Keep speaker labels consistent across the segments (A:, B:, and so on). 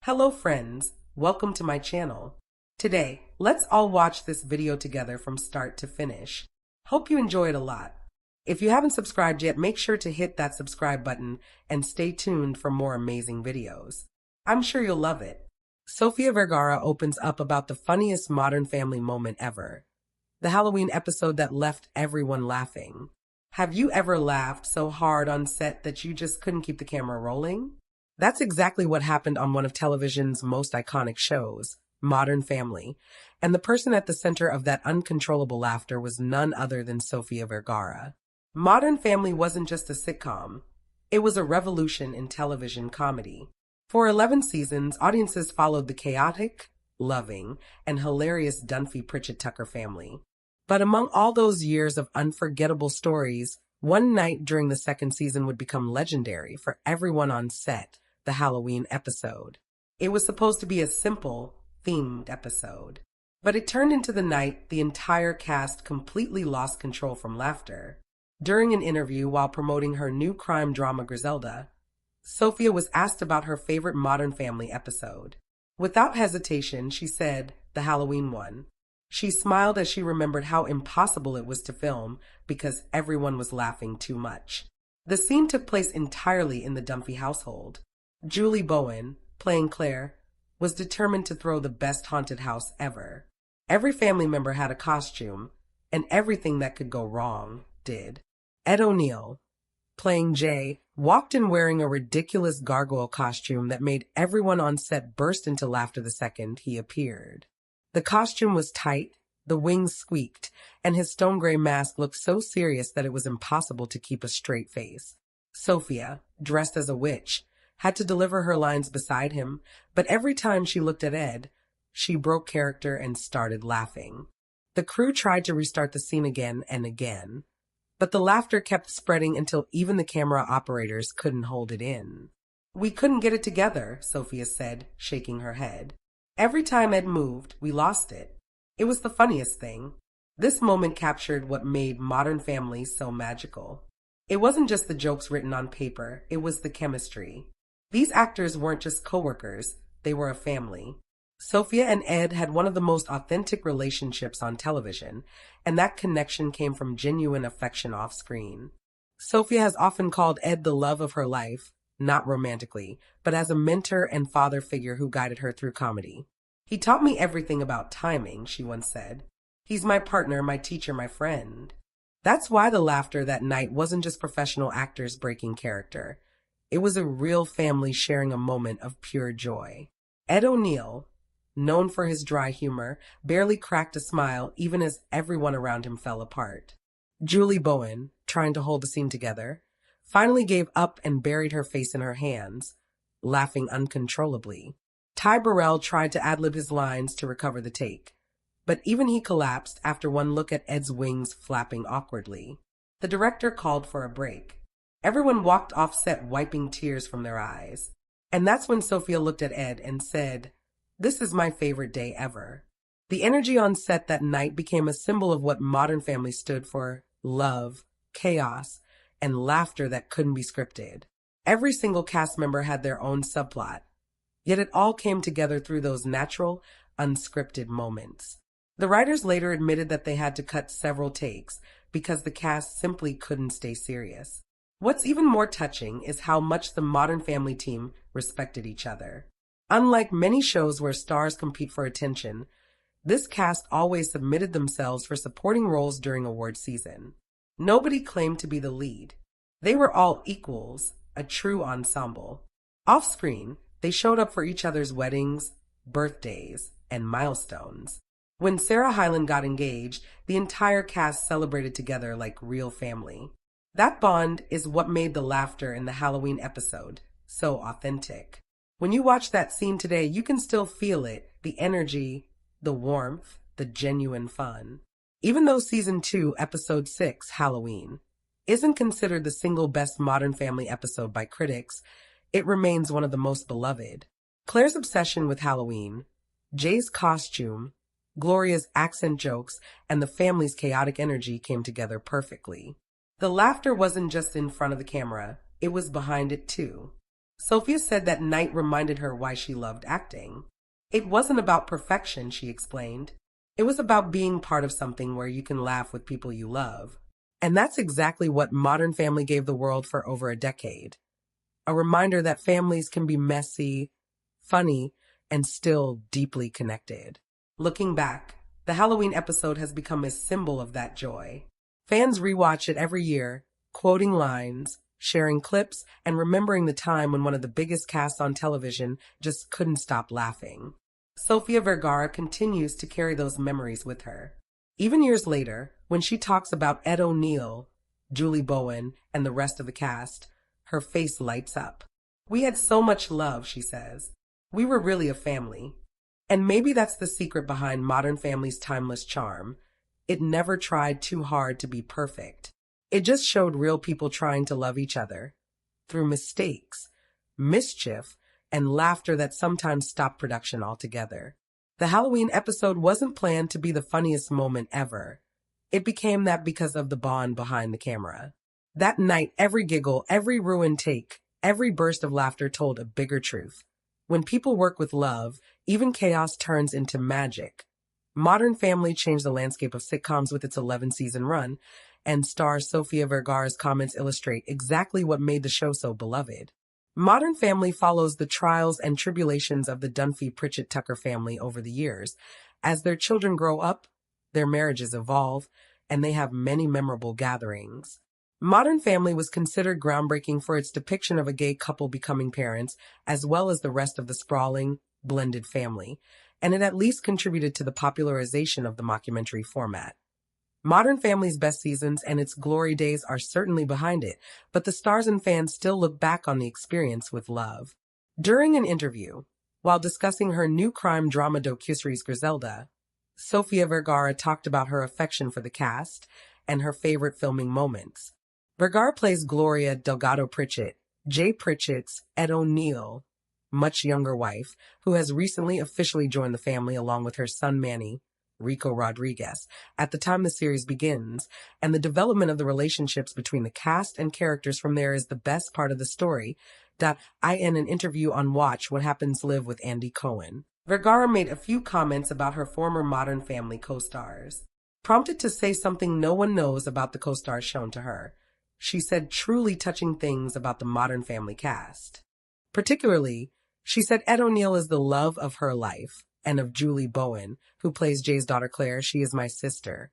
A: Hello friends, welcome to my channel. Today, let's all watch this video together from start to finish. Hope you enjoy it a lot. If you haven't subscribed yet, make sure to hit that subscribe button and stay tuned for more amazing videos. I'm sure you'll love it. Sofía Vergara opens up about the funniest Modern Family moment ever. The Halloween episode that left everyone laughing. Have you ever laughed so hard on set that you just couldn't keep the camera rolling? That's exactly what happened on one of television's most iconic shows, Modern Family, and the person at the center of that uncontrollable laughter was none other than Sofía Vergara. Modern Family wasn't just a sitcom. It was a revolution in television comedy. For 11 seasons, audiences followed the chaotic, loving, and hilarious Dunphy-Pritchett Tucker family. But among all those years of unforgettable stories, one night during the second season would become legendary for everyone on set, the Halloween episode. It was supposed to be a simple, themed episode. But it turned into the night the entire cast completely lost control from laughter. During an interview while promoting her new crime drama Griselda, Sofía was asked about her favorite Modern Family episode. Without hesitation, she said, the Halloween one. She smiled as she remembered how impossible it was to film because everyone was laughing too much. The scene took place entirely in the Dunphy household. Julie Bowen, playing Claire, was determined to throw the best haunted house ever. Every family member had a costume, and everything that could go wrong did. Ed O'Neill, playing Jay, walked in wearing a ridiculous gargoyle costume that made everyone on set burst into laughter the second he appeared. The costume was tight, the wings squeaked, and his stone gray mask looked so serious that it was impossible to keep a straight face. Sofía, dressed as a witch, had to deliver her lines beside him, but every time she looked at Ed, she broke character and started laughing. The crew tried to restart the scene again and again, but the laughter kept spreading until even the camera operators couldn't hold it in. We couldn't get it together, Sofía said, shaking her head. Every time Ed moved, we lost it. It was the funniest thing. This moment captured what made Modern Family so magical. It wasn't just the jokes written on paper, it was the chemistry. These actors weren't just coworkers, they were a family. Sofía and Ed had one of the most authentic relationships on television, and that connection came from genuine affection off screen. Sofía has often called Ed the love of her life, not romantically, but as a mentor and father figure who guided her through comedy. He taught me everything about timing, she once said. He's my partner, my teacher, my friend. That's why the laughter that night wasn't just professional actors breaking character. It was a real family sharing a moment of pure joy. Ed O'Neill, known for his dry humor, barely cracked a smile even as everyone around him fell apart. Julie Bowen, trying to hold the scene together, finally gave up and buried her face in her hands, laughing uncontrollably. Ty Burrell tried to ad-lib his lines to recover the take, but even he collapsed after one look at Ed's wings flapping awkwardly. The director called for a break. Everyone walked off set wiping tears from their eyes. And that's when Sofía looked at Ed and said, "This is my favorite day ever." The energy on set that night became a symbol of what Modern Family stood for: love, chaos, and laughter that couldn't be scripted. Every single cast member had their own subplot, yet it all came together through those natural, unscripted moments. The writers later admitted that they had to cut several takes because the cast simply couldn't stay serious. What's even more touching is how much the Modern Family team respected each other. Unlike many shows where stars compete for attention, this cast always submitted themselves for supporting roles during award season. Nobody claimed to be the lead. They were all equals, a true ensemble. Off-screen, they showed up for each other's weddings, birthdays, and milestones. When Sarah Hyland got engaged, the entire cast celebrated together like real family. That bond is what made the laughter in the Halloween episode so authentic. When you watch that scene today, you can still feel it, the energy, the warmth, the genuine fun. Even though Season 2, Episode 6, Halloween, isn't considered the single best Modern Family episode by critics, it remains one of the most beloved. Claire's obsession with Halloween, Jay's costume, Gloria's accent jokes, and the family's chaotic energy came together perfectly. The laughter wasn't just in front of the camera, it was behind it too. Sophia said that night reminded her why she loved acting. It wasn't about perfection, she explained. It was about being part of something where you can laugh with people you love. And that's exactly what Modern Family gave the world for over a decade. A reminder that families can be messy, funny, and still deeply connected. Looking back, the Halloween episode has become a symbol of that joy. Fans rewatch it every year, quoting lines, sharing clips, and remembering the time when one of the biggest casts on television just couldn't stop laughing. Sofía Vergara continues to carry those memories with her. Even years later, when she talks about Ed O'Neill, Julie Bowen, and the rest of the cast, her face lights up. "We had so much love," she says. "We were really a family." And maybe that's the secret behind Modern Family's timeless charm. It never tried too hard to be perfect. It just showed real people trying to love each other through mistakes, mischief, and laughter that sometimes stopped production altogether. The Halloween episode wasn't planned to be the funniest moment ever. It became that because of the bond behind the camera. That night, every giggle, every ruined take, every burst of laughter told a bigger truth. When people work with love, even chaos turns into magic. Modern Family changed the landscape of sitcoms with its 11-season run, and star Sofía Vergara's comments illustrate exactly what made the show so beloved. Modern Family follows the trials and tribulations of the Dunphy-Pritchett Tucker family over the years. As their children grow up, their marriages evolve, and they have many memorable gatherings. Modern Family was considered groundbreaking for its depiction of a gay couple becoming parents, as well as the rest of the sprawling, blended family, and it at least contributed to the popularization of the mockumentary format. Modern Family's best seasons and its glory days are certainly behind it, but the stars and fans still look back on the experience with love. During an interview, while discussing her new crime drama docuseries Griselda, Sofía Vergara talked about her affection for the cast and her favorite filming moments. Vergara plays Gloria Delgado-Pritchett, Jay Pritchett's Ed O'Neill, much younger wife, who has recently officially joined the family along with her son Manny, Rico Rodriguez, at the time the series begins, and the development of the relationships between the cast and characters from there is the best part of the story. In an interview on Watch What Happens Live with Andy Cohen, Vergara made a few comments about her former Modern Family co-stars. Prompted to say something no one knows about the co-stars shown to her, she said truly touching things about the Modern Family cast. Particularly, she said Ed O'Neill is the love of her life, and of Julie Bowen, who plays Jay's daughter Claire, she is my sister.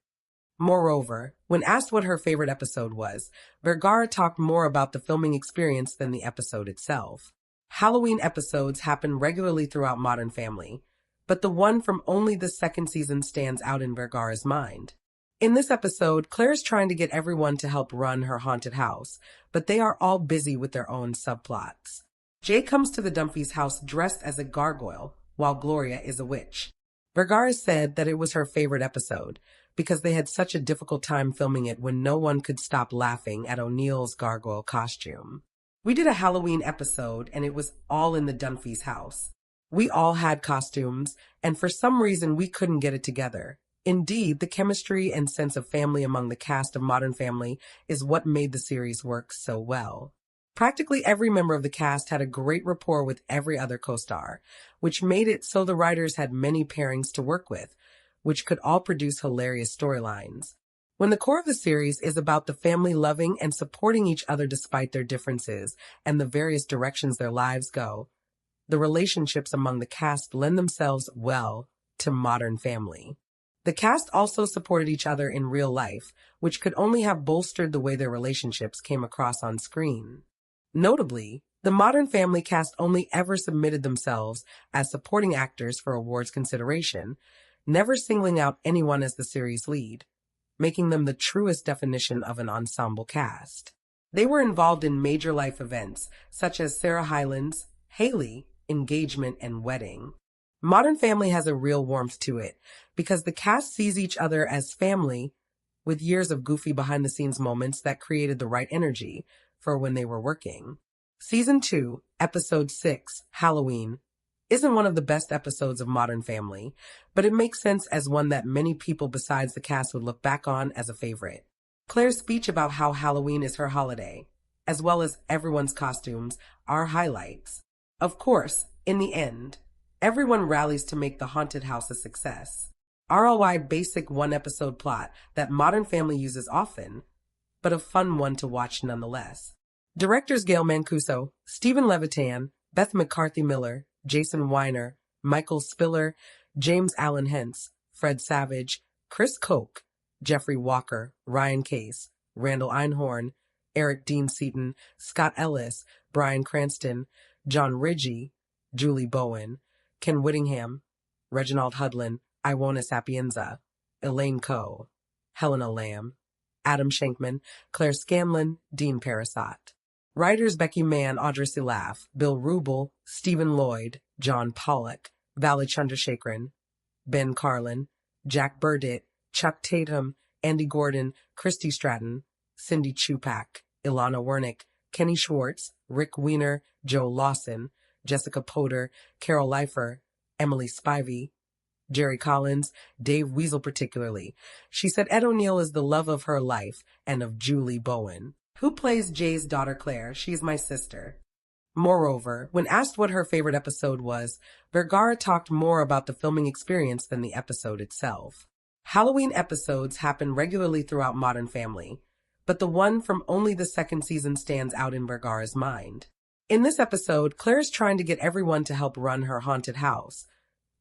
A: Moreover, when asked what her favorite episode was, Vergara talked more about the filming experience than the episode itself. Halloween episodes happen regularly throughout Modern Family, but the one from only the second season stands out in Vergara's mind. In this episode, Claire is trying to get everyone to help run her haunted house, but they are all busy with their own subplots. Jay comes to the Dunphys' house dressed as a gargoyle, while Gloria is a witch. Vergara said that it was her favorite episode, because they had such a difficult time filming it when no one could stop laughing at O'Neill's gargoyle costume. "We did a Halloween episode, and it was all in the Dunphys' house. We all had costumes, and for some reason we couldn't get it together. Indeed, the chemistry and sense of family among the cast of Modern Family is what made the series work so well." Practically every member of the cast had a great rapport with every other co-star, which made it so the writers had many pairings to work with, which could all produce hilarious storylines. When the core of the series is about the family loving and supporting each other despite their differences and the various directions their lives go, the relationships among the cast lend themselves well to Modern Family. The cast also supported each other in real life, which could only have bolstered the way their relationships came across on screen. Notably, the Modern Family cast only ever submitted themselves as supporting actors for awards consideration, never singling out anyone as the series lead, making them the truest definition of an ensemble cast. They were involved in major life events, such as Sarah Hyland's Haley engagement and wedding. Modern Family has a real warmth to it, because the cast sees each other as family, with years of goofy behind-the-scenes moments that created the right energy for when they were working. Season 2, Episode 6, Halloween, isn't one of the best episodes of Modern Family, but it makes sense as one that many people besides the cast would look back on as a favorite. Claire's speech about how Halloween is her holiday, as well as everyone's costumes, are highlights. Of course, in the end, everyone rallies to make the haunted house a success. ROI basic one-episode plot that Modern Family uses often, but a fun one to watch nonetheless. Directors Gail Mancuso, Stephen Levitan, Beth McCarthy Miller, Jason Weiner, Michael Spiller, James Allen Hentz, Fred Savage, Chris Koch, Jeffrey Walker, Ryan Case, Randall Einhorn, Eric Dean Seaton, Scott Ellis, Bryan Cranston, John Ridgey, Julie Bowen, Ken Whittingham, Reginald Hudlin, Iwona Sapienza, Elaine Coe, Helena Lamb, Adam Shankman, Claire Scanlon, Dean Parasot. Writers Becky Mann, Audra Silaf, Bill Rubel, Stephen Lloyd, John Pollock, Vali Chandrasekharan, Ben Carlin, Jack Burdett, Chuck Tatum, Andy Gordon, Christy Stratton, Cindy Chupak, Ilana Wernick, Kenny Schwartz, Rick Weiner, Joe Lawson, Jessica Potter, Carol Leifer, Emily Spivey, Jerry Collins, Dave Weasel particularly. She said Ed O'Neill is the love of her life and of Julie Bowen, who plays Jay's daughter Claire. She's my sister. Moreover, when asked what her favorite episode was, Vergara talked more about the filming experience than the episode itself. Halloween episodes happen regularly throughout Modern Family, but the one from only the second season stands out in Vergara's mind. In this episode, Claire is trying to get everyone to help run her haunted house,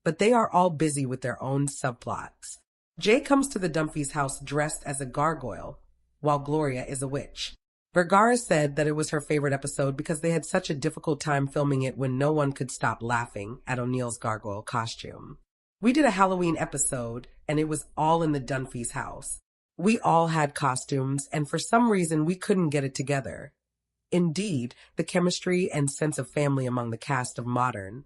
A: but they are all busy with their own subplots. Jay comes to the Dunphys' house dressed as a gargoyle, while Gloria is a witch. Vergara said that it was her favorite episode because they had such a difficult time filming it when no one could stop laughing at O'Neill's gargoyle costume. We did a Halloween episode, and it was all in the Dunphys' house. We all had costumes, and for some reason we couldn't get it together. Indeed, the chemistry and sense of family among the cast of Modern